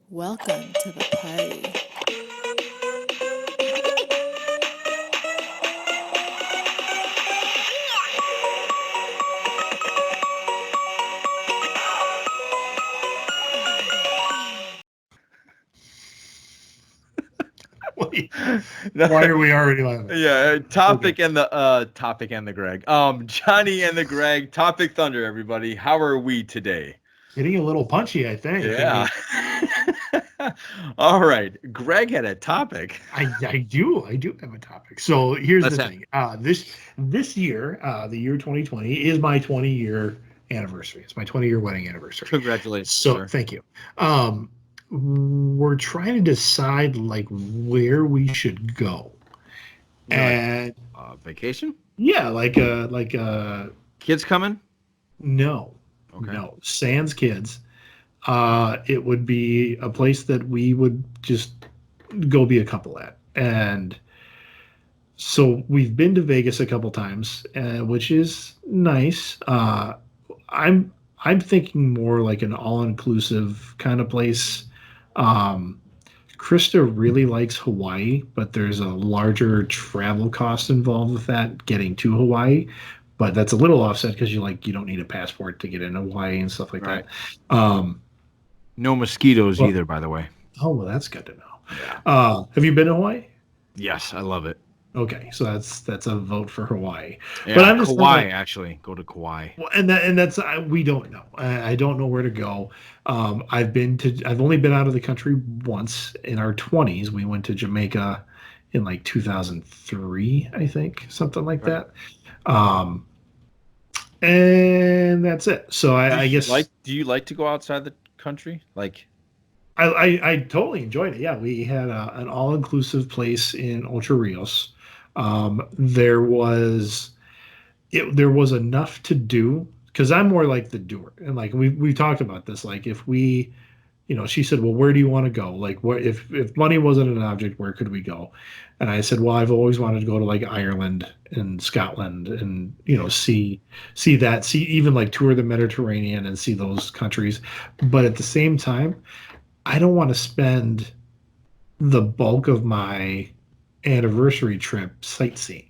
Welcome to the party. Why are we already laughing? Yeah, topic and the Greg. Johnny and the Greg. Topic Thunder, everybody. How are we today? Getting a little punchy, I think. Yeah. All right. Greg had a topic. I do have a topic. So here's Let's the have thing. This year, the year 2020, is my 20-year anniversary. It's my 20-year wedding anniversary. Congratulations, So sir. thank you. We're trying to decide like where we should go. And Vacation? yeah, Kids coming? no, Okay. no, sans kids. It would be a place that we would just go be a couple at. And so we've been to Vegas a couple times, which is nice. I'm I'm thinking more like an all-inclusive kind of place. Um, Krista really likes Hawaii, but there's a larger travel cost involved with that getting to Hawaii. But that's a little offset because you don't need a passport to get in Hawaii and stuff like Right. that. No mosquitoes Well, either, by the way. oh, well, that's good to know. Yeah. Have you been to Hawaii? Yes, I love it. Okay, so that's a vote for Hawaii. Yeah, But I'm just Kauai, thinking, actually. Go to Kauai. well, and that's we don't know. I don't know where to go. I've only been out of the country once in our 20s. We went to Jamaica in like 2003, I think, something like Right. that. Um, and that's it. So I guess Do you like to go outside the country? Like, I totally enjoyed it. Yeah, we had an all-inclusive place in Ocho Rios. There was enough to do because I'm more like the doer, and like we talked about this. Like if we, she said, "Well, where do you want to go? Like, what if money wasn't an object, where could we go?" And I said, "Well, I've always wanted to go to like Ireland and Scotland, and see even like tour the Mediterranean and see those countries, but at the same time." I don't want to spend the bulk of my anniversary trip sightseeing.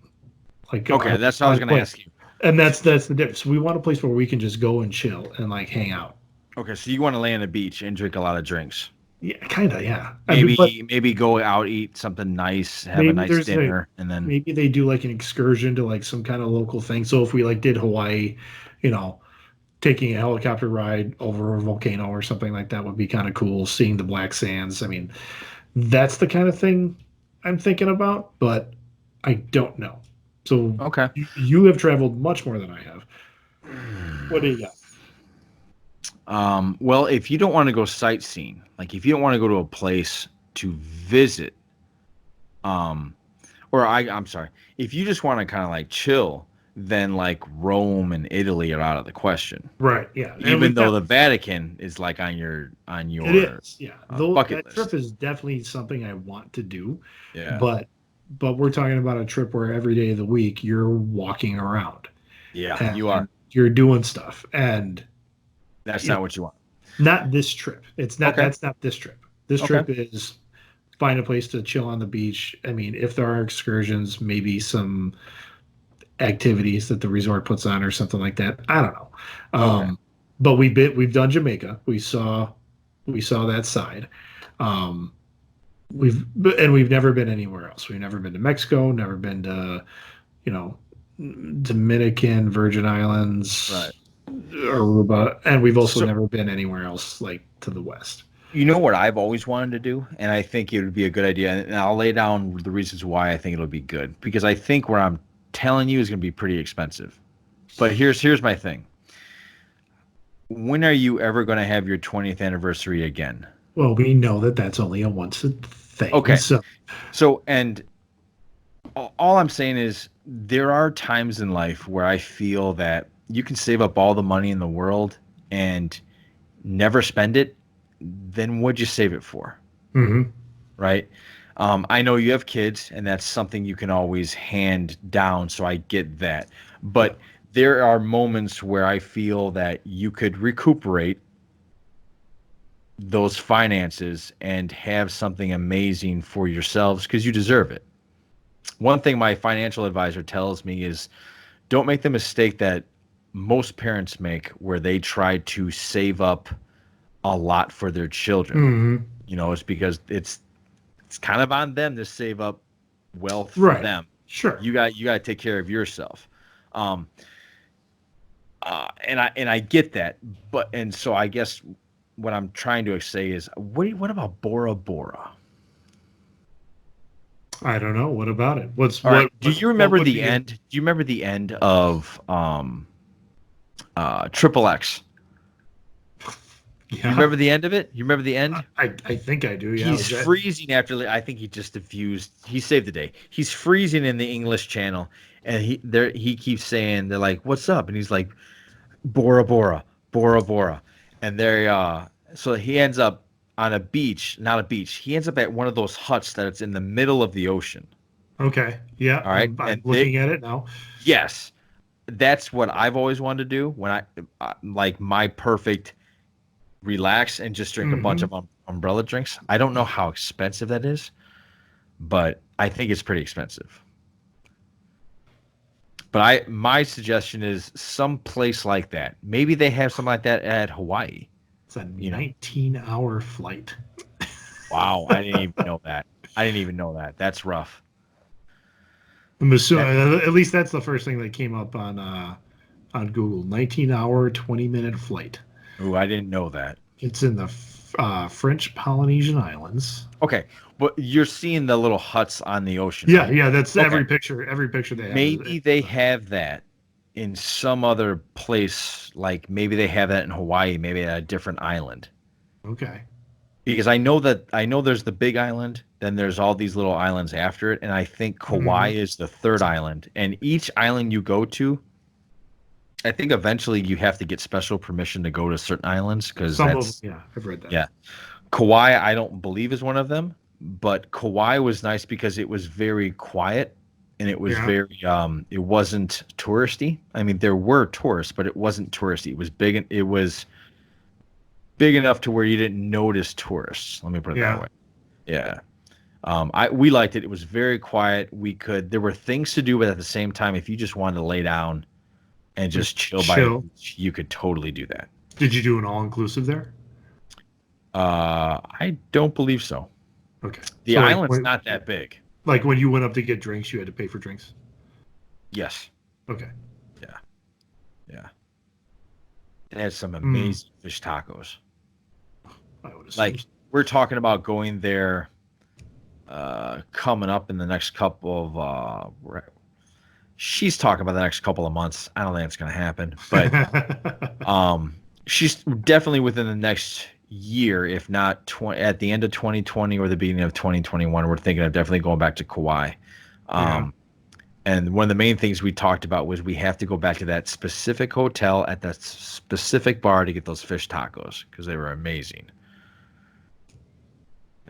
Like, okay, that's what I was going to ask you. and that's the difference. We want a place where we can just go and chill and like hang out. Okay, so you want to lay on the beach and drink a lot of drinks. Yeah, kind of. Yeah. But Maybe go out, eat something nice, have a maybe nice dinner, and then maybe they do like an excursion to like some kind of local thing. So if we like did Hawaii, you know, taking a helicopter ride over a volcano or something like that would be kind of cool. Seeing the black sands. I mean, that's the kind of thing I'm thinking about, but I don't know. So okay. you have traveled much more than I have. What do you got? Well, if you don't want to go sightseeing, like if you don't want to go to a place to visit, I'm sorry, if you just want to kind of like chill, then like Rome and Italy are out of the question. Right. Yeah. Even though the Vatican is like on your it is. Yeah. Though bucket that list. trip is definitely something I want to do. Yeah. But we're talking about a trip where every day of the week you're walking around. Yeah, you are. You're doing stuff, and that's not what you want. Not this trip. It's not. Okay. That's not this trip. This trip is find a place to chill on the beach. I mean, if there are excursions, maybe some activities that the resort puts on or something like that. I don't know. But we've done Jamaica. We saw that side. We've never been anywhere else. We've never been to Mexico. Never been to, Dominican, Virgin Islands, right, Aruba, and we've also never been anywhere else like to the west. You know what I've always wanted to do, and I think it would be a good idea, and I'll lay down the reasons why I think it'll be good, because I think where I'm telling you is going to be pretty expensive. But here's my thing. When are you ever going to have your 20th anniversary again? Well, we know that that's only a once a thing. Okay. So, and all I'm saying is there are times in life where I feel that you can save up all the money in the world and never spend it. Then what'd you save it for? Mm-hmm. Right? I know you have kids, and that's something you can always hand down, so I get that. But there are moments where I feel that you could recuperate those finances and have something amazing for yourselves because you deserve it. One thing my financial advisor tells me is don't make the mistake that most parents make where they try to save up a lot for their children. Mm-hmm. It's because it's kind of on them to save up wealth for Right. them. Sure. You got to take care of yourself. And I get that, and so I guess what I'm trying to say is, what about Bora Bora? I don't know. What about it? All right. Do you remember the end? Do you remember the end of Triple X? Yeah. You remember the end of it? You remember the end? I think I do. Yeah. He's freezing after. I think he just diffused. He saved the day. He's freezing in the English Channel, and he keeps saying, they're like, "What's up?" And he's like, "Bora Bora, Bora Bora," and so he ends up on a beach, not a beach. He ends up at one of those huts that it's in the middle of the ocean. Okay. Yeah. All right. I'm looking at it now. Yes, that's what I've always wanted to do when I like my perfect relax and just drink a bunch of umbrella drinks. I don't know how expensive that is, but I think it's pretty expensive. But my suggestion is some place like that. Maybe they have something like that at Hawaii. It's a 19-hour flight. Wow, I didn't even know that. That's rough. I'm assuming, at least that's the first thing that came up on Google. 19-hour, 20-minute flight. Ooh, I didn't know that. It's in the French Polynesian Islands. Okay, but you're seeing the little huts on the ocean. Yeah, right? yeah, that's every picture they have. Maybe they have that in some other place, like maybe they have that in Hawaii, maybe at a different island. Okay. Because I know there's the big island, then there's all these little islands after it, and I think Kauai is the third island. And each island you go to, I think eventually you have to get special permission to go to certain islands because yeah, I've read that. Yeah. Kauai, I don't believe is one of them, but Kauai was nice because it was very quiet and it was very it wasn't touristy. I mean, there were tourists, but it wasn't touristy. It was big enough to where you didn't notice tourists. Let me put it that way. Yeah. We liked it. It was very quiet. There were things to do, but at the same time, if you just wanted to lay down and just chill by the beach, you could totally do that. Did you do an all-inclusive there? I don't believe so. Okay. The island's not that big. Like when you went up to get drinks, you had to pay for drinks? Yes. Okay. Yeah. Yeah. It has some amazing fish tacos. I would assume. Like, we're talking about going there coming up in the next couple of she's talking about the next couple of months. I don't think it's going to happen, but she's definitely within the next year, if not at the end of 2020 or the beginning of 2021. We're thinking of definitely going back to Kauai. And one of the main things we talked about was we have to go back to that specific hotel at that specific bar to get those fish tacos because they were amazing.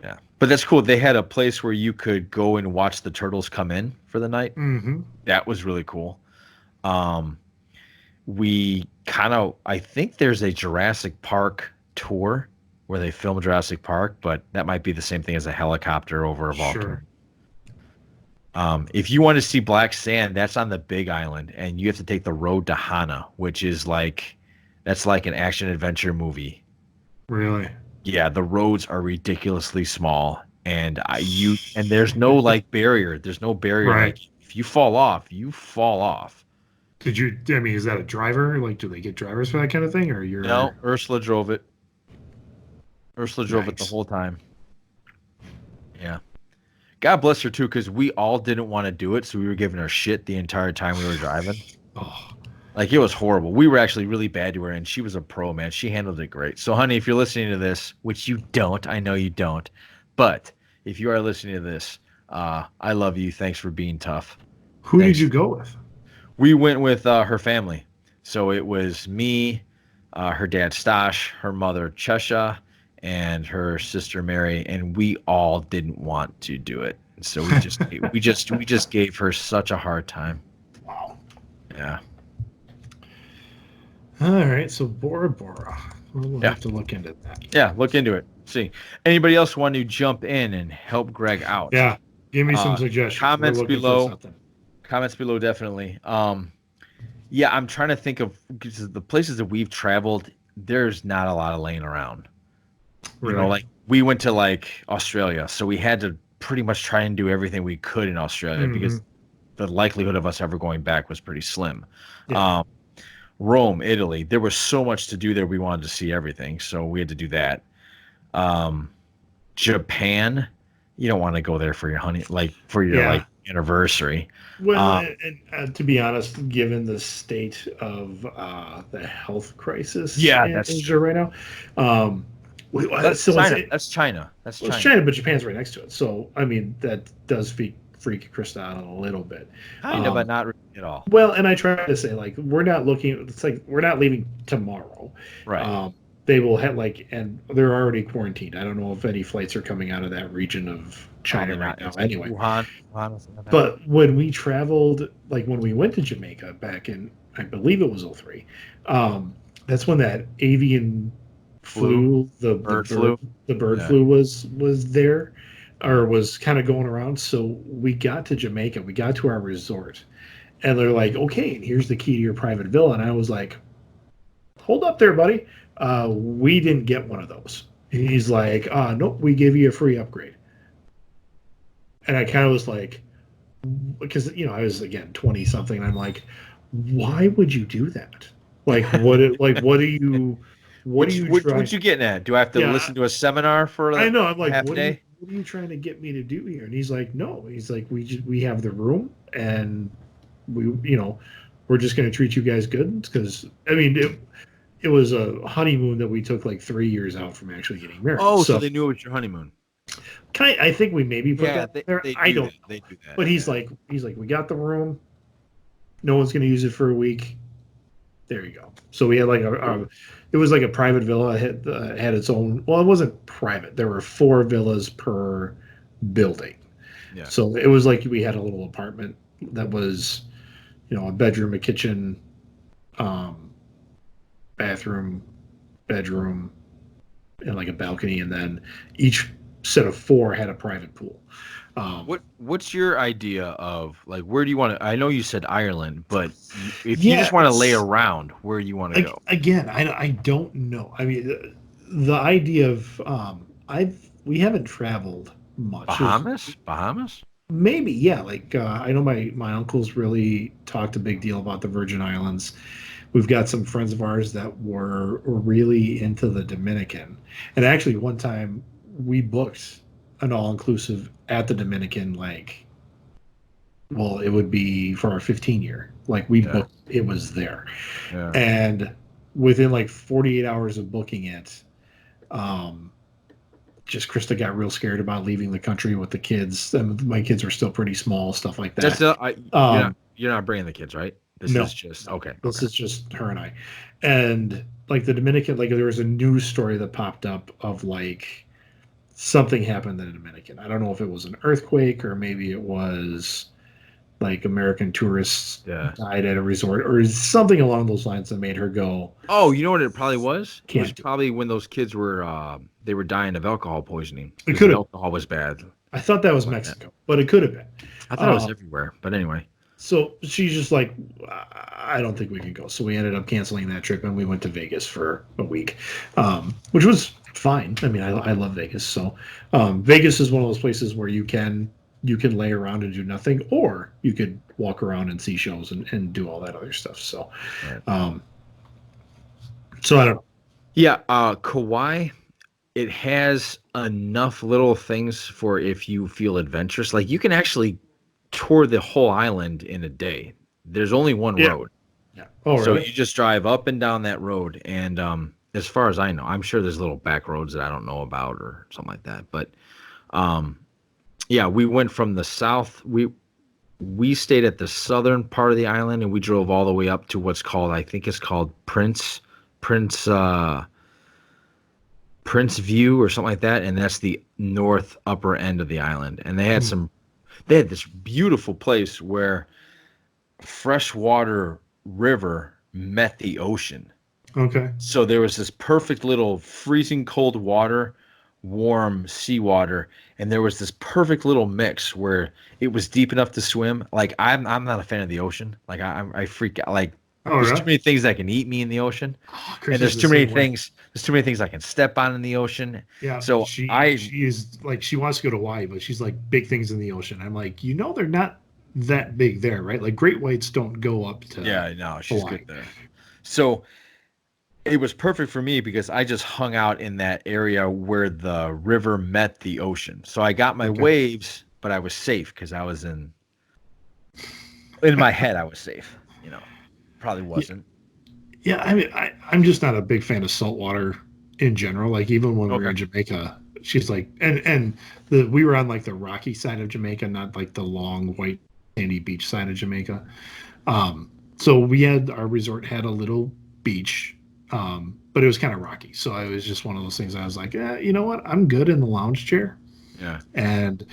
Yeah. But that's cool. They had a place where you could go and watch the turtles come in for the night. Mm-hmm. That was really cool. I think there's a Jurassic Park tour where they film Jurassic Park, but that might be the same thing as a helicopter over a volcano. Sure. If you want to see black sand, that's on the Big Island, and you have to take the road to Hana, which is that's like an action adventure movie. Really? Yeah, the roads are ridiculously small, and there's no like barrier. There's no barrier. Right. Like, if you fall off, you fall off. Is that a driver? Like, do they get drivers for that kind of thing, or you're? No, Ursula drove it. Ursula drove it the whole time. Yeah. God bless her too, because we all didn't want to do it, so we were giving her shit the entire time we were driving. Oh. Like, it was horrible. We were actually really bad to her, and she was a pro, man. She handled it great. So, honey, if you're listening to this, which you don't, I know you don't, but if you are listening to this, I love you. Thanks for being tough. Who did you go with? We went with her family. So it was me, her dad Stash, her mother Chesha, and her sister Mary, and we all didn't want to do it. So we just gave her such a hard time. Wow. Yeah. All right, so Bora Bora. We'll Yeah. have to look into that. Yeah, look into it. See, anybody else want to jump in and help Greg out? Yeah, give me some Uh, suggestions. comments We're looking below. for something. Comments below, definitely. Yeah, I'm trying to think of 'cause the places that we've traveled. There's not a lot of laying around. You know, Really? like we went to like Australia, so we had to pretty much try and do everything we could in Australia because the likelihood of us ever going back was pretty slim. Yeah. Rome, Italy, there was so much to do there. We wanted to see everything, so we had to do that. Japan, you don't want to go there for your Yeah. anniversary. Well, and to be honest, given the state of the health crisis in That's Asia true. right now, That's so China. That's China. it's China, but Japan's right next to it. So I mean, that does freak Krista out a little bit. Kind of, but not really at all. Well, and I try to say like we're not looking. It's like we're not leaving tomorrow. Right. They will have and they're already quarantined. I don't know if any flights are coming out of that region of China right now. Anyway, Wuhan or something like that. but when we traveled, like when we went to Jamaica back in, I believe it was 03, that's when that avian flu, the bird flu was there, or was kind of going around. So we got to Jamaica, we got to our resort, and they're like, okay, and here's the key to your private villa. And I was like, hold up there, buddy. We didn't get one of those. And he's like, nope, we give you a free upgrade. And I kind of was like, because I was again 20 something, and I'm like, why would you do that? Like, what are you what you getting at? Do I have to listen to a seminar for I know, I'm like, half a day? What are you trying to get me to do here? And he's like, no, he's like, we have the room, and we're just going to treat you guys good, because I mean it was a honeymoon that we took like 3 years out from actually getting married. Oh, so they knew it was your honeymoon. I think we maybe put that there. I don't know. They do that. But he's like, we got the room. No one's going to use it for a week. There you go. So we had like it was like a private villa. It had its own. Well, it wasn't private. There were 4 villas per building. Yeah. So it was like we had a little apartment that was, a bedroom, a kitchen, bathroom, bedroom, and like a balcony, and then each set of 4 had a private pool. What's your idea of like where do you want to? I know you said Ireland, but if you just want to lay around, where do you want to go? Again, I don't know. I mean, the idea of we haven't traveled much. Bahamas? Maybe, yeah. Like I know my uncles really talked a big deal about the Virgin Islands. We've got some friends of ours that were really into the Dominican, and actually one time we booked an all-inclusive at the Dominican, it would be for our 15-year. Like we booked, it was there. Yeah. And within like 48 hours of booking it, just Krista got real scared about leaving the country with the kids. And my kids were still pretty small, stuff like that. You're not bringing the kids, right? This is just okay. This is just her and I. And like the Dominican, like there was a news story that popped up of like something happened in the Dominican. I don't know if it was an earthquake or maybe it was like American tourists died at a resort or something along those lines that made her go. Oh, you know what it probably was? It was probably when those kids were they were dying of alcohol poisoning. It could have. Alcohol was bad. I thought that was Mexico, but it could have been. I thought it was everywhere. But anyway. So she's just like, I don't think we can go. So we ended up canceling that trip and we went to Vegas for a week, which was fine. I mean, I love Vegas. So Vegas is one of those places where you can lay around and do nothing, or you could walk around and see shows and do all that other stuff. So, so I don't know. Yeah, Kauai, it has enough little things for if you feel adventurous. Like you can actually tour the whole island in a day. There's only one road. Yeah. Oh, so really? you just drive up and down that road. And as far as I know, I'm sure there's little back roads that I don't know about or something like that. But yeah, we went from the south. We stayed at the southern part of the island and we drove all the way up to what's called, I think it's called Prince View or something like that. And that's the north upper end of the island. And they had this beautiful place where freshwater river met the ocean. Okay. So there was this perfect little freezing cold water, warm seawater, and there was this perfect little mix where it was deep enough to swim. Like I'm not a fan of the ocean. Like I freak out. Like Oh, there's really? too many things that can eat me in the ocean, Oh, and Chrissy's the same way. there's too many things I can step on in the ocean. Yeah, So I she is like she wants to go to Hawaii, but she's like big things in the ocean. I'm like, they're not that big there, right? Like great whites don't go up to yeah, no, she's Hawaii. good there. So it was perfect for me because I just hung out in that area where the river met the ocean. So I got my Okay. waves, but I was safe because I was in my head I was safe. Probably Yeah, wasn't. yeah. I mean, I'm just not a big fan of saltwater in general. Like even when we were Okay. in Jamaica, she's like, and the we were on like the rocky side of Jamaica, not like the long white sandy beach side of Jamaica. So we had our resort had a little beach, but it was kind of rocky. So it was just one of those things. I was like, you know what? I'm good in the lounge chair. Yeah. And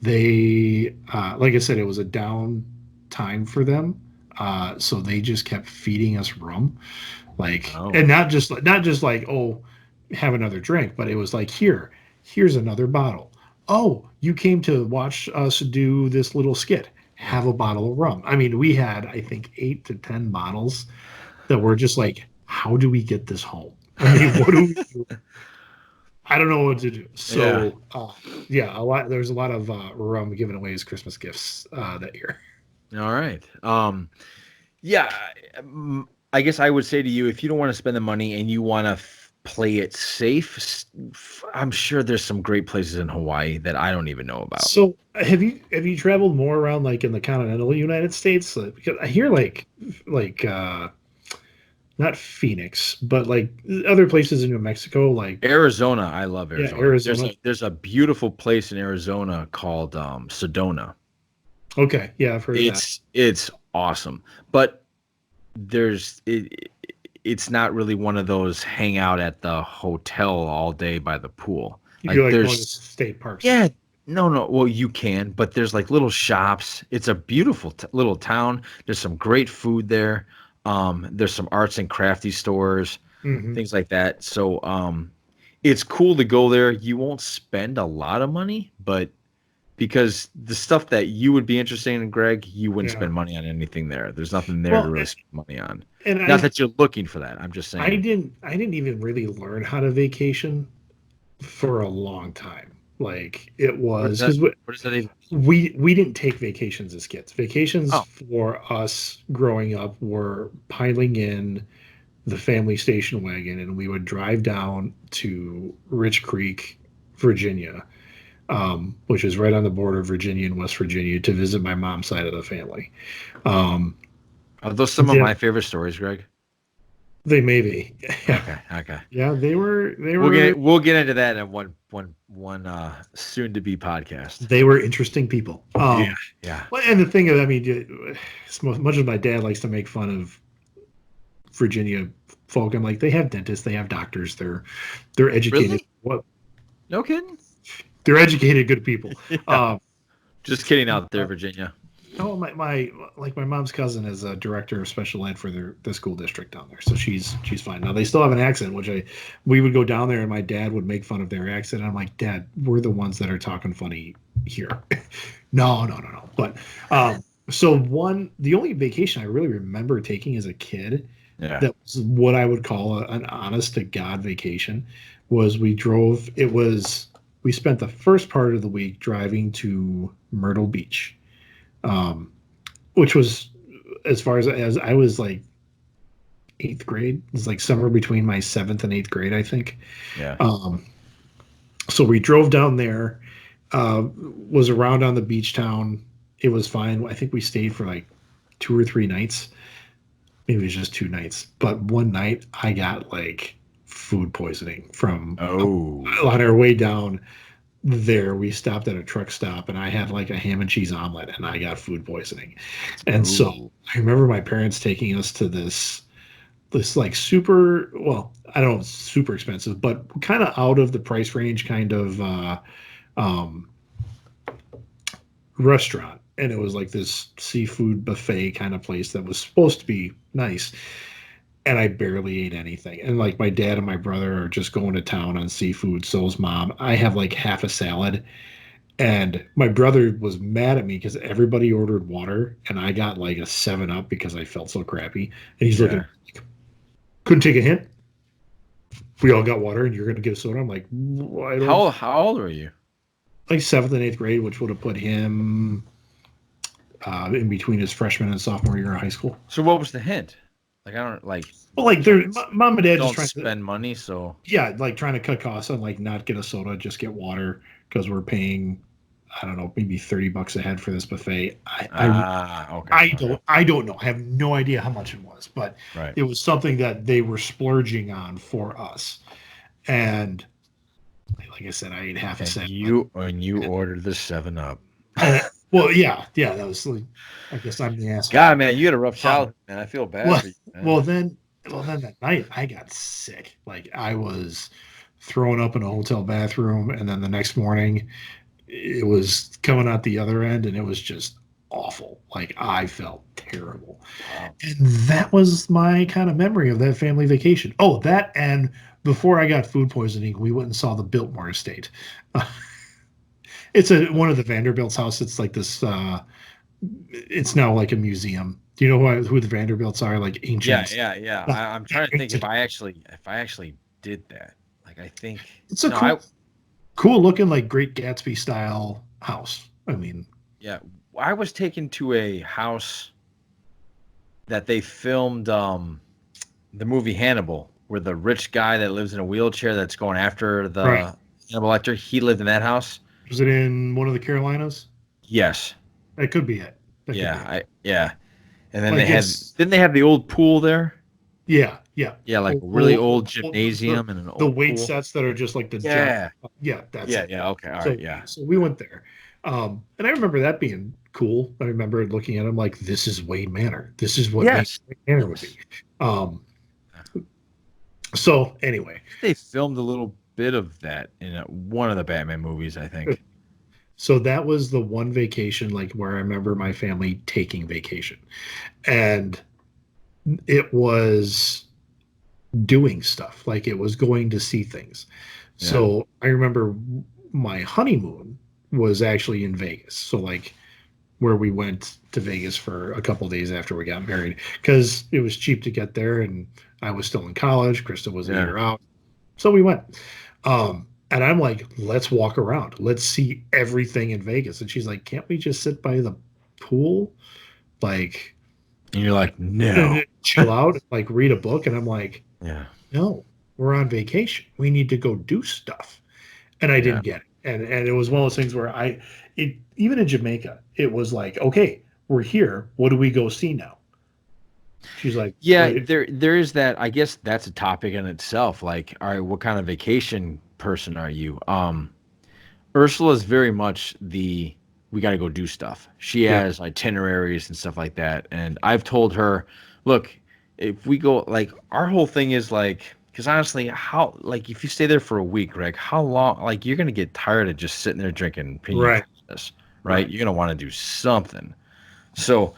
they, like I said, it was a down time for them. So they just kept feeding us rum, like, Oh. and not just like, oh, have another drink, but it was like, here's another bottle. Oh, you came to watch us do this little skit. Yeah. Have a bottle of rum. I mean, we had, I think, 8 to 10 bottles that were just like, how do we get this home? I mean, what do we do? I don't know what to do. Yeah. So, yeah, a lot. There's a lot of rum given away as Christmas gifts that year. All right. Yeah. I guess I would say to you, if you don't want to spend the money and you want to play it safe, I'm sure there's some great places in Hawaii that I don't even know about. So, have you traveled more around like in the continental United States? Because I hear like not Phoenix, but like other places in New Mexico, like Arizona, I love yeah, Arizona. Arizona. There's a beautiful place in Arizona called Sedona. Okay, yeah, I've heard of that. It's awesome, but there's it's not really one of those hang out at the hotel all day by the pool. You're Like like going to there's state parks. yeah, no, well you can, but there's like little shops. It's a beautiful little town. There's some great food there. There's some arts and crafty stores, Hmm. things like that. So it's cool to go there. You won't spend a lot of money, but because the stuff that you would be interested in, Greg, you wouldn't Yeah. spend money on anything there. There's nothing there to Well, really spend money on. and Not that you're looking for that. I'm just I saying. didn't even really learn how to vacation for a long time. Like it What is was that? because What is that even? we didn't take vacations as kids. Vacations Oh, for us growing up were piling in the family station wagon, and we would drive down to Rich Creek, Virginia, which is right on the border of Virginia and West Virginia, to visit my mom's side of the family. Um, are those some of yeah, my favorite stories, Greg? they may be. Yeah, Okay, okay. yeah, they were. They We'll were. get into that in one soon to be podcast. They were interesting people. Yeah, yeah. Well, and the thing is, I mean, as much as my dad likes to make fun of Virginia folk, I'm like, they have dentists, they have doctors, they're educated. Really? What No kidding? they're educated, good people. Yeah. Um, Just kidding out there, uh, Virginia. oh, my mom's cousin is a director of special ed for the school district down there, so she's fine. Now they still have an accent, which we would go down there and my dad would make fun of their accent. And I'm like, Dad, we're the ones that are talking funny here. No. But so the only vacation I really remember taking as a kid Yeah. that was what I would call an honest to God vacation was we spent the first part of the week driving to Myrtle Beach, um, which was as far as I was like eighth grade. It was like somewhere between my seventh and eighth grade, I think. Yeah. So we drove down there, was around on the beach town. It was fine. I think we stayed for like 2 or 3 nights. Maybe it was just 2 nights. But one night I got like food poisoning from Oh. on our way down there. We stopped at a truck stop and I had like a ham and cheese omelet and I got food poisoning. And so Ooh. I remember my parents taking us to this like super, well, I don't know, super expensive, but kind of out of the price range kind of um, restaurant. And it was like this seafood buffet kind of place that was supposed to be nice. and I barely ate anything. And like my dad and my brother are just going to town on seafood. So's mom. I have like half a salad. And my brother was mad at me because everybody ordered water and I got like a 7 Up because I felt so crappy. And he's looking, Yeah. couldn't take a hint. We all got water and you're going to get a soda. I'm like, I don't, How old are you? like seventh and eighth grade, which would have put him in between his freshman and sophomore year of high school. So what was the hint? Like I don't like Well, like don't they're mom and dad just don't trying to, spend money, so yeah, like trying to cut costs on like not get a soda, just get water because we're paying, I don't know, maybe $30 a head for this buffet. okay. Okay. I don't know. I have no idea how much it was, but Right. it was something that they were splurging on for us. And like I said, I ate half a And salad. you ordered the 7 Up. And, well, yeah, that was like, I guess I'm the asshole. God, man, you had a rough Um, childhood, man. I feel bad well, for you, man. well then that night I got sick. Like I was thrown up in a hotel bathroom, and then the next morning it was coming out the other end, and it was just awful. Like I felt terrible. Wow. And that was my kind of memory of that family vacation. Oh, that and before I got food poisoning, we went and saw the Biltmore Estate. It's one of the Vanderbilt's house. It's like this. It's now like a museum. Do you know who the Vanderbilts are? Like Yeah, ancient. yeah. I'm trying to think if I actually did that. Like I think It's a no, I cool looking like Great Gatsby style house. I mean, yeah, I was taken to a house that they filmed the movie Hannibal, where the rich guy that lives in a wheelchair that's going after right. the Hannibal Lecter, he lived in that house. Was it in one of the Carolinas? Yes. That could be it. That could be Yeah, it. yeah. And then Like it's didn't they have the old pool there? yeah. Yeah, like Oh, a really old the, gymnasium and an the old weight pool. sets that are just like the giant. Yeah. Yeah, that's Yeah, it. yeah, okay. All So right, yeah. so we went there. And I remember that being cool. I remember looking at him like, this is Wayne Manor. This is what Yes. Wayne Manor would be. Um, so anyway, They filmed a little bit of that in one of the Batman movies, I think. so that was the one vacation like where I remember my family taking vacation. And it was doing stuff. Like it was going to see things. Yeah. So I remember my honeymoon was actually in Vegas. So like where we went to Vegas for a couple of days after we got married because it was cheap to get there and I was still in college. Krista was a Yeah. year out. So we went. And I'm like, let's walk around. Let's see everything in Vegas. And she's like, can't we just sit by the pool? Like, And you're like, no. chill out, like read a book. And I'm like, Yeah. no, we're on vacation. We need to go do stuff. And I didn't get it. And it was one of those things where even in Jamaica, it was like, okay, we're here. What do we go see now? She's like, Yeah, wait, there is that. I guess that's a topic in itself. Like, all right, what kind of vacation person are you? Ursula is very much the we got to go do stuff. She yeah, has itineraries and stuff like that. And I've told her, look, if we go, like, our whole thing is like, because honestly, how, like, if you stay there for a week, Greg, how long, like, you're going to get tired of just sitting there drinking pina right, coladas, right? right. You're going to want to do something. So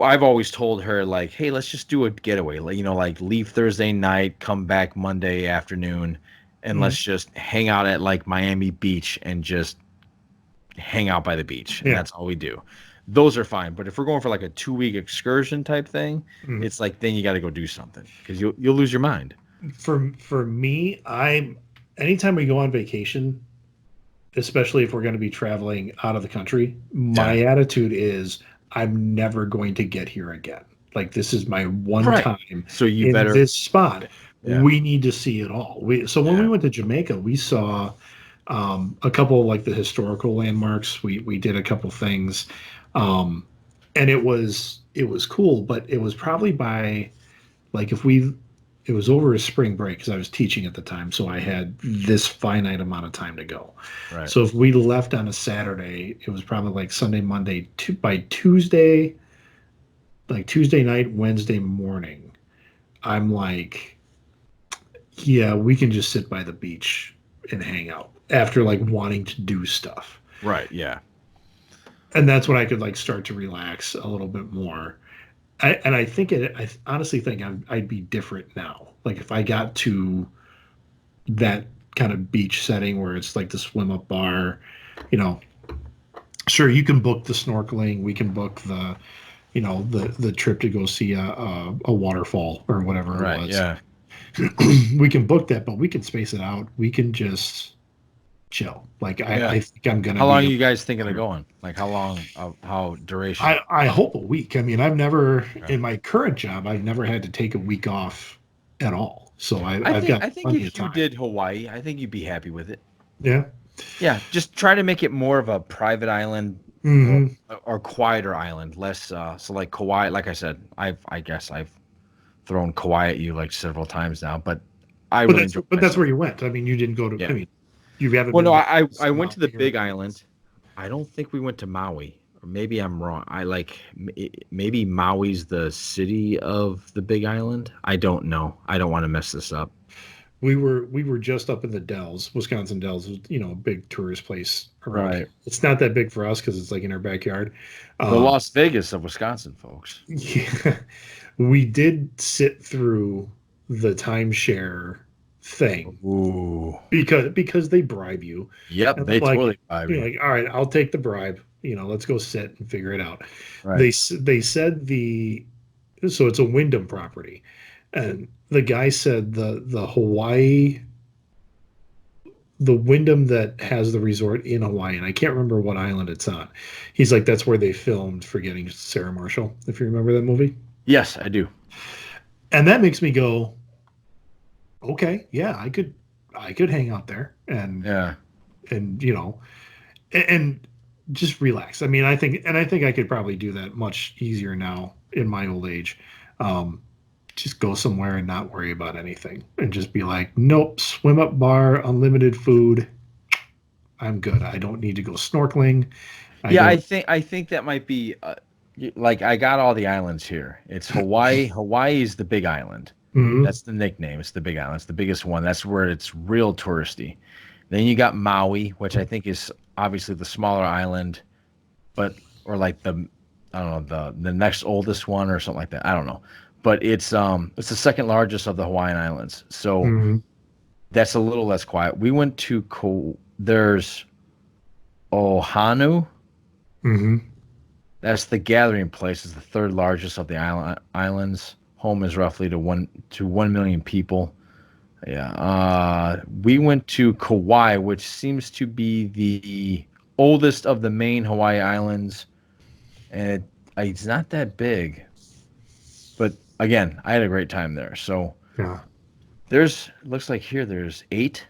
I've always told her, like, hey, let's just do a getaway. Like, like leave Thursday night, come back Monday afternoon, and Mhm. let's just hang out at like Miami Beach and just hang out by the beach, and Yeah. that's all we do. Those are fine, but if we're going for like a 2-week excursion type thing, Mhm. it's like then you got to go do something because you'll lose your mind. For me, anytime we go on vacation, especially if we're going to be traveling out of the country, my attitude is I'm never going to get here again. Like this is my one Right. time So you in better this spot. Yeah. We need to see it all. So when we Yeah. went to Jamaica, we saw a couple of like the historical landmarks. We did a couple things, and it was cool. But it was probably by like it was over a spring break because I was teaching at the time, so I had this finite amount of time to go. Right. So if we left on a Saturday, it was probably like Sunday, Monday, by Tuesday, like Tuesday night, Wednesday morning. I'm like, yeah, we can just sit by the beach and hang out after like wanting to do stuff. Right. Yeah. And that's when I could like start to relax a little bit more. I think I honestly think I'd be different now. Like if I got to that kind of beach setting where it's like the swim up bar, you know, sure you can book the snorkeling, we can book the, the trip to go see a waterfall or whatever it Right. was. Yeah. We can book that, but we can space it out. We can just chill. Like Yeah. I think I'm gonna How long are be. you guys thinking of going? Like how long? How duration? I hope a week. I mean, I've never Okay. in my current job, I've never had to take a week off at all. So I've got I think plenty of if you time. did Hawaii, I think you'd be happy with it. Yeah. Yeah, just try to make it more of a private island or Hmm. quieter island, less so like Kauai. Like I said, I guess I've thrown Kauai at you like several times now, but I But really that's enjoy but that's myself. where you went. I mean, you didn't go to. I Yeah. mean, you haven't Well, been no, to I went to the Maui or Big Island. I don't think we went to Maui, or maybe I'm wrong. I like maybe Maui's the city of the Big Island. I don't know. I don't want to mess this up. we were just up in the Dells, Wisconsin Dells, a big tourist place around here. Right. It's not that big for us because it's like in our backyard. The Um, Las Vegas of Wisconsin, folks. yeah, we did sit through the timeshare thing Ooh. because they bribe you, Yep, and I'm they like, totally buy me. all right, I'll take the bribe. Let's go sit and figure it out. Right. They said so it's a Wyndham property, and the guy said the Hawaii, the Wyndham that has the resort in Hawaii, and I can't remember what island it's on. He's like, that's where they filmed Forgetting Sarah Marshall, if you remember that movie. Yes, I do. And that makes me go, okay, yeah, I could hang out there Yeah. and and just relax. I mean, I think I could probably do that much easier now in my old age. Um, just go somewhere and not worry about anything and just be like, nope, swim up bar, unlimited food. I'm good. I don't need to go snorkeling. I Yeah, don't. I think that might be like I got all the islands here. It's Hawaii. Hawaii is the big island. Mhm. That's the nickname. It's the big island. It's the biggest one. That's where it's real touristy. Then you got Maui, which I think is obviously the smaller island, but or like the I don't know the next oldest one or something like that. I don't know, but it's the second largest of the Hawaiian Islands. So Mhm. that's a little less quiet. We went to there's Ohanu. Mhm. That's the gathering place. It's the third largest of the islands. Home is roughly to 1 million people. Yeah. We went to Kauai, which seems to be the oldest of the main Hawaii islands, and it's not that big. But again, I had a great time there. So Yeah. looks like here there's 8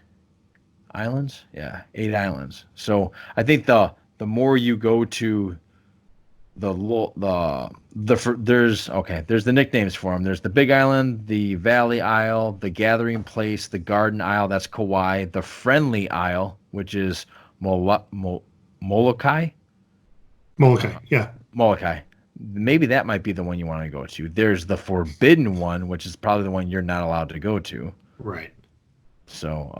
islands. Yeah, 8 islands. So I think the more you go to there's the nicknames for them. There's the Big Island, the Valley Isle, the Gathering Place, the Garden Isle. That's Kauai. The Friendly Isle, which is Molokai. Molokai. Yeah. Molokai. Maybe that might be the one you want to go to. There's the Forbidden one, which is probably the one you're not allowed to go to. Right. So,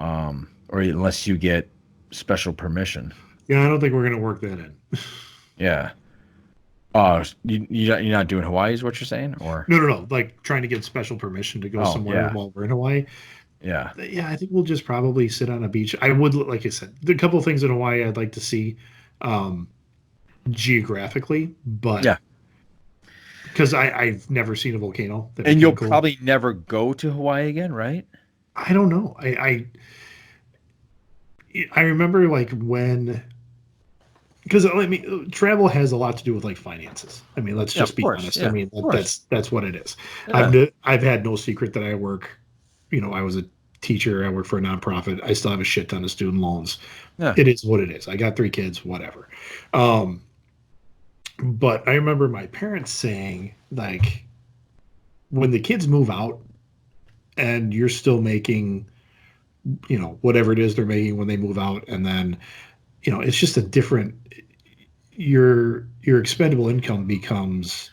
or unless you get special permission. Yeah. I don't think we're gonna work that in. Yeah. You're not doing Hawaii, is what you're saying, or? No, no, no. Like trying to get special permission to go Oh, somewhere yeah, while we're in Hawaii. yeah, Yeah, I think we'll just probably sit on a beach. I would, like I said, the couple of things in Hawaii I'd like to see, um, geographically, but yeah. because I've never seen a volcano. That'd be And kind you'll of cool. probably never go to Hawaii again, right? I don't know. I remember like when, because I mean travel has a lot to do with like finances. I mean, let's Yeah, just of be course. honest. I Yeah, mean of course. that's what it is. Yeah, I've had no secret that I work. I was a teacher. I work for a nonprofit. I still have a shit ton of student loans. yeah, It is what it is. I got 3 kids, whatever. Um, but I remember my parents saying like, when the kids move out and you're still making, whatever it is they're making when they move out, and then, it's just a different, your expendable income becomes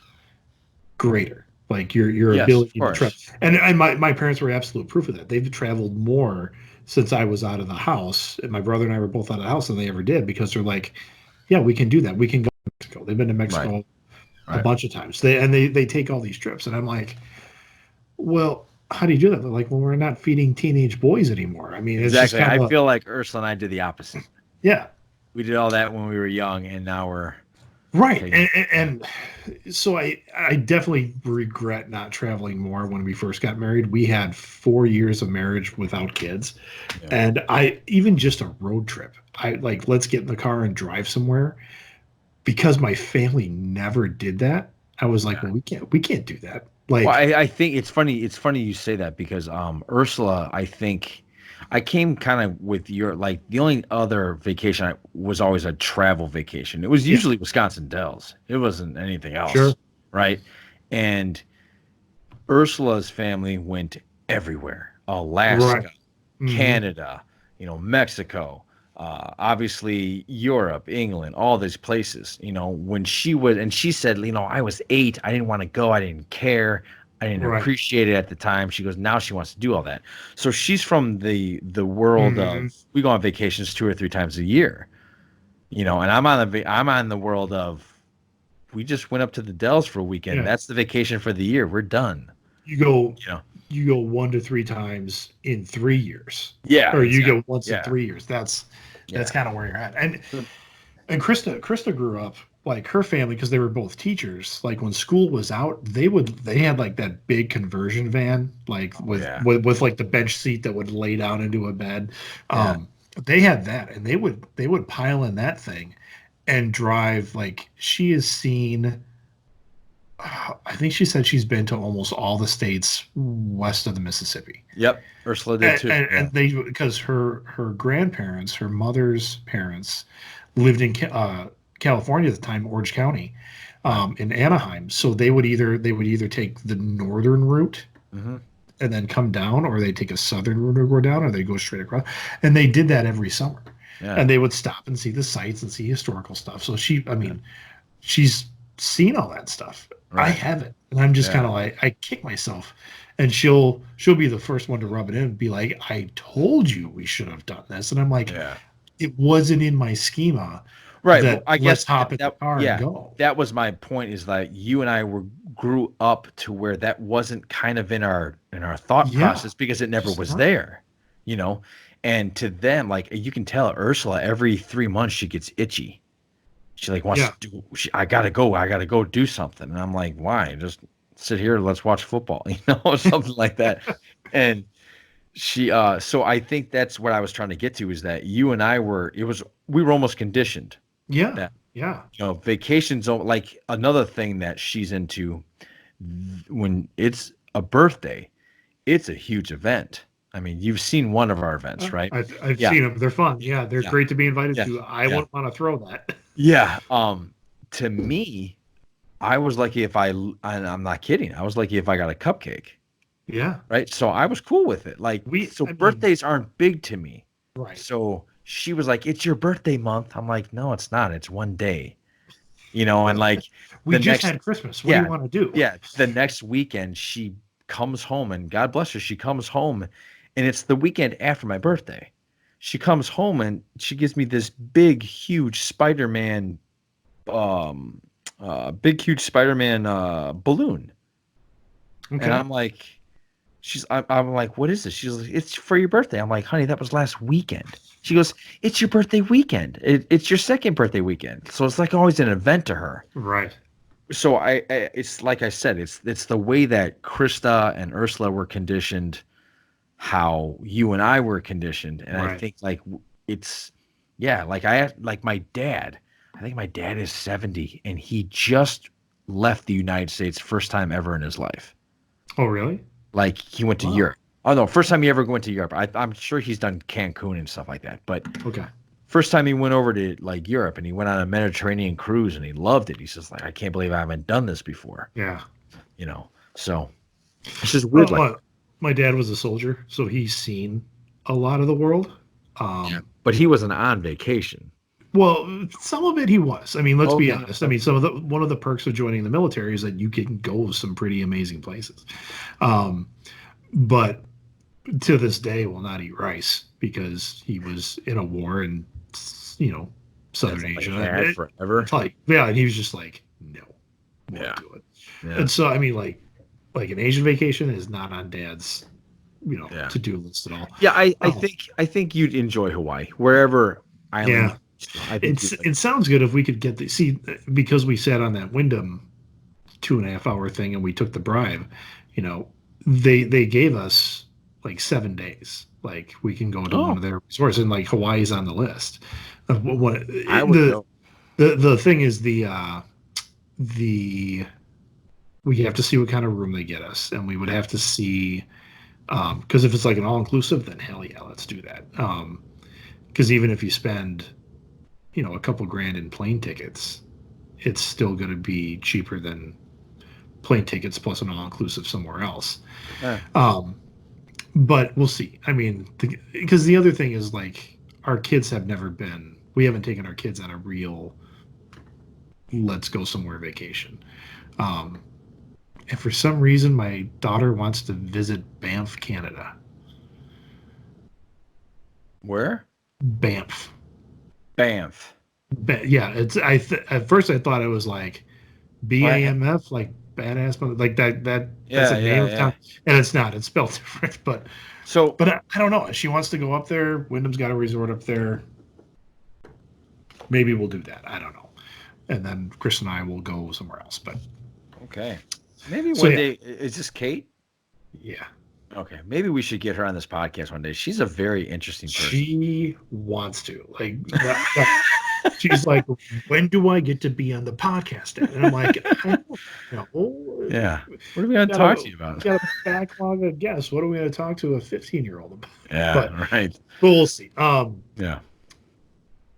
greater. Like your yes, of ability to travel. course. And my parents were absolute proof of that. They've traveled more since I was out of the house, and my brother and I were both out of the house than they ever did, because they're like, yeah, we can do that. We can go to Mexico. They've been to Right. Mexico a bunch of times. They take all these trips, and I'm like, well, how do you do that? They're like, well, we're not feeding teenage boys anymore. I mean, it's just Exactly. kind I of feel like Ursula and I did the opposite. yeah, We did all that when we were young, and now we're right. taking. And so I definitely regret not traveling more. When we first got married, we had 4 years of marriage without kids, Yeah. and I even just a road trip. I like let's get in the car and drive somewhere because my family never did that. I was like, Yeah. well, we can't do that. Like, Well, I think it's funny. It's funny you say that because Ursula, I think I came kind of with your like the only other vacation was always a travel vacation. It was yeah, usually Wisconsin Dells. It wasn't anything else, sure, right? And Ursula's family went everywhere. right, Alaska, hmm Canada, Mexico, obviously Europe, England, all these places. When she would, and she said, I was 8, I didn't want to go, I didn't care, I didn't right, appreciate it at the time. She goes, now she wants to do all that. So she's from the world hmm of we go on vacations 2 or 3 times a year, and I'm on the world of we just went up to the Dells for a weekend. yeah. That's the vacation for the year. We're done. You go You know. you go 1 to 3 times in 3 years, Yeah, or you go exactly. once in Yeah, 3 years. That's yeah, kind of where you're at. And Krista grew up like her family because they were both teachers. Like when school was out, they had like that big conversion van, like oh yeah, with like the bench seat that would lay down into a bed. yeah. Um, they had that, and they would pile in that thing and drive. Like she has seen. I think she said she's been to almost all the states west of the Mississippi. Yep, Ursula did And, too. and, Yeah, and they because her grandparents, her mother's parents, lived in California at the time, Orange County, right. in Anaheim. So they would either take the northern route Hmm. and then come down, or they take a southern route or go down, or they go straight across. And they did that every summer. Yeah, And they would stop and see the sights and see historical stuff. So I yeah, mean, she's seen all that stuff. I right. haven't, and I'm just kind Yeah, of like I kick myself, and she'll be the first one to rub it in and be like, "I told you we should have done this," and I'm like, yeah. "It wasn't in my schema Right. Well, that I let's guess hop in the car and yeah, go." that was my point. Is that you and I grew up to where that wasn't kind of in our thought Yeah, process because it never just was not there, you know. And to them, like you can tell, Ursula every 3 months she gets itchy. She like wants yeah, to do. I gotta go do something. And I'm like, why? Just sit here. Let's watch football, something like that. And so I think that's what I was trying to get to is that you and I we were almost conditioned yeah, that, yeah. vacations, like another thing that she's into when it's a birthday, it's a huge event. I mean, you've seen one of our events, right? I've Yeah. seen them. They're fun. Yeah, they're Yeah. great to be invited Yeah. to. I Yeah. wouldn't want to throw that. Yeah. To me, I was lucky and I'm not kidding. I was lucky if I got a cupcake, Yeah, right? So I was cool with it. Like, so I mean, birthdays aren't big to me. right. So she was like, "It's your birthday month." I'm like, "No, it's not. It's one day." And like We the just next, had Christmas. What do you yeah, want to do? yeah, the next weekend she comes home and God bless her, she comes home and it's the weekend after my birthday. She comes home and she gives me this huge Spider-Man balloon. And Okay. I'm like, I'm like, what is this? She's like, it's for your birthday. I'm like, honey, that was last weekend. She goes, it's your birthday weekend. It's your second birthday weekend. So it's like always an event to her. Right. So it's like I said, it's the way that Krista and Ursula were conditioned, how you and I were conditioned, and I Right. think like it's yeah, like my dad. I think my dad is 70, and he just left the United States first time ever in his life. Oh, really? Like he went to Wow. Europe. Oh no, first time he ever went to Europe. I'm sure he's done Cancun and stuff like that, but Okay. first time he went over to like Europe and he went on a Mediterranean cruise and he loved it. He says like, I can't believe I haven't done this before. Yeah. So it's just weird. Well, Like, my dad was a soldier, so he's seen a lot of the world. yeah, but he wasn't on vacation. Well, some of it he was. I mean, let's be Okay. honest. I mean, one of the perks of joining the military is that you can go some pretty amazing places. But to this day, will not eat rice because he was in a war in, That's Southern all he Asia. had forever. It's like, yeah, and he was just like, no. want to do it. Yeah. And so, I mean, like an Asian vacation is not on Dad's, Yeah. to-do list at all. Yeah, I think you'd enjoy Hawaii, wherever island. Yeah. I think you'd like It sounds good if we could get because we sat on that Wyndham 2.5 hour thing and we took the bribe, they gave us like 7 days. Like we can go to one of their resorts, and like Hawaii's on the list. I would go. The thing is the we have to see what kind of room they get us, and we would have to see because if it's like an all inclusive, then hell yeah, let's do that. Because even if you spend a couple grand in plane tickets, it's still going to be cheaper than plane tickets plus an all inclusive somewhere else. But we'll see. I mean, because the other thing is like our kids we haven't taken our kids on a real let's go somewhere vacation. And for some reason, my daughter wants to visit Banff, Canada. Where? Banff. Banff. Yeah, it's at first I thought it was like BAMF, like badass, but like that's a name of town, and it's not. It's spelled different, but I don't know. She wants to go up there. Wyndham's got a resort up there. Maybe we'll do that. I don't know. And then Chris and I will go somewhere else. But okay, maybe one day. Is this Kate? Yeah. Okay, maybe we should get her on this podcast one day. She's a very interesting person. She wants to. Like, she's like, when do I get to be on the podcast? And I'm like, I don't know. Yeah. What are we going to talk to you about? We got a backlog of guests. What are we going to talk to a 15-year-old about? Yeah, right. But we'll see. Yeah.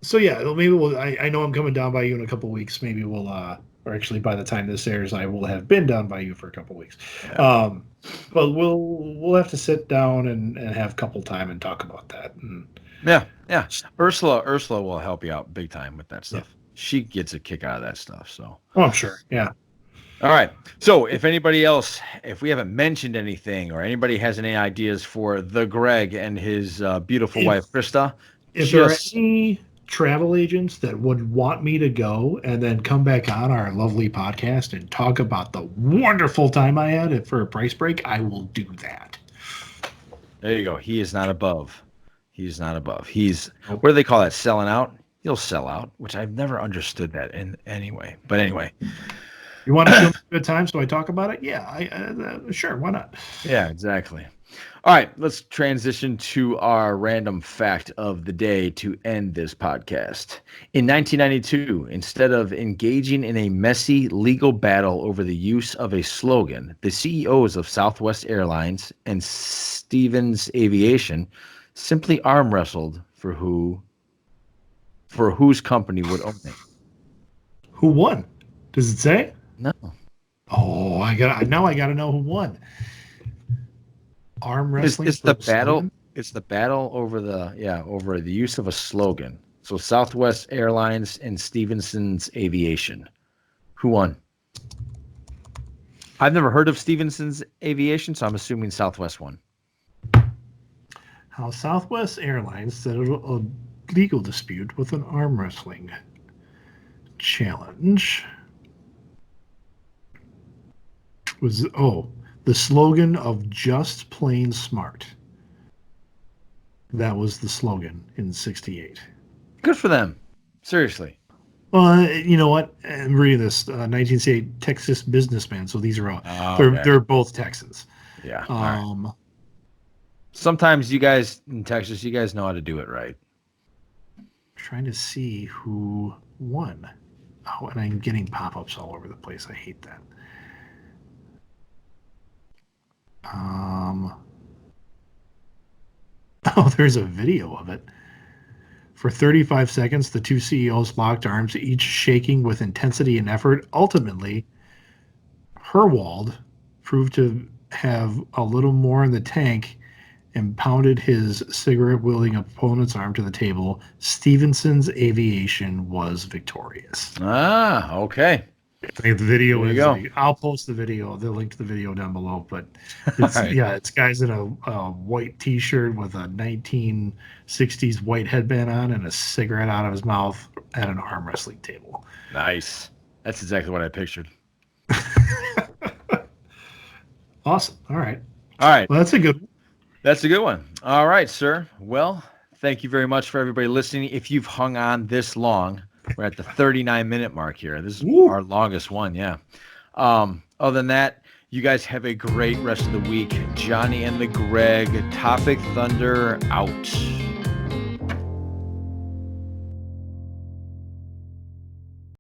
So yeah, maybe I know I'm coming down by you in a couple of weeks. Maybe we'll or actually by the time this airs, I will have been down by you for a couple of weeks. Yeah. But we'll have to sit down and have a couple time and talk about that. And, yeah. Ursula will help you out big time with that stuff. Yeah. She gets a kick out of that stuff. So. Oh, I'm sure. Yeah. All right. So if anybody else, if we haven't mentioned anything or anybody has any ideas for the Greg and his beautiful wife, Krista. If there are any travel agents that would want me to go and then come back on our lovely podcast and talk about the wonderful time I had for a price break, I will do that. There you go. He is not above. He's not above. He's, what do they call that? Selling out? He'll sell out, which I've never understood that in any way. But anyway. You want to have a good time so I talk about it? Yeah, sure. Why not? Yeah, exactly. All right, let's transition to our random fact of the day to end this podcast. In 1992, instead of engaging in a messy legal battle over the use of a slogan, the CEOs of Southwest Airlines and Stevens Aviation simply arm wrestled for whose company would own it. Who won? Does it say? No. Oh, I gotta know who won. Arm wrestling. It's the battle. Slogan? It's the battle over the use of a slogan. So Southwest Airlines and Stevenson's Aviation. Who won? I've never heard of Stevenson's Aviation, so I'm assuming Southwest won. How Southwest Airlines settled a legal dispute with an arm wrestling challenge. The slogan of just plain smart. That was the slogan in 68. Good for them. Seriously. Well, you know what? I'm reading this 1968 Texas businessman. So these are all they're both Texans. Yeah. Right. Sometimes you guys in Texas, you guys know how to do it right. Trying to see who won. Oh, and I'm getting pop-ups all over the place. I hate that. There's a video of it. For 35 seconds, the two CEOs locked arms, each shaking with intensity and effort. Ultimately, Herwald proved to have a little more in the tank and pounded his cigarette-wielding opponent's arm to the table. Stevenson's Aviation was victorious. Ah, okay. I think the video is. I'll post the video. The link to the video down below. But it's, right. Yeah, it's guys in a white T-shirt with a 1960s white headband on and a cigarette out of his mouth at an arm wrestling table. Nice. That's exactly what I pictured. Awesome. All right. All right. Well, that's a good one. That's a good one. All right, sir. Well, thank you very much for everybody listening. If you've hung on this long, we're at the 39-minute mark here. This is our longest one, yeah. Other than that, you guys have a great rest of the week. Johnny and the Greg, Topic Thunder out.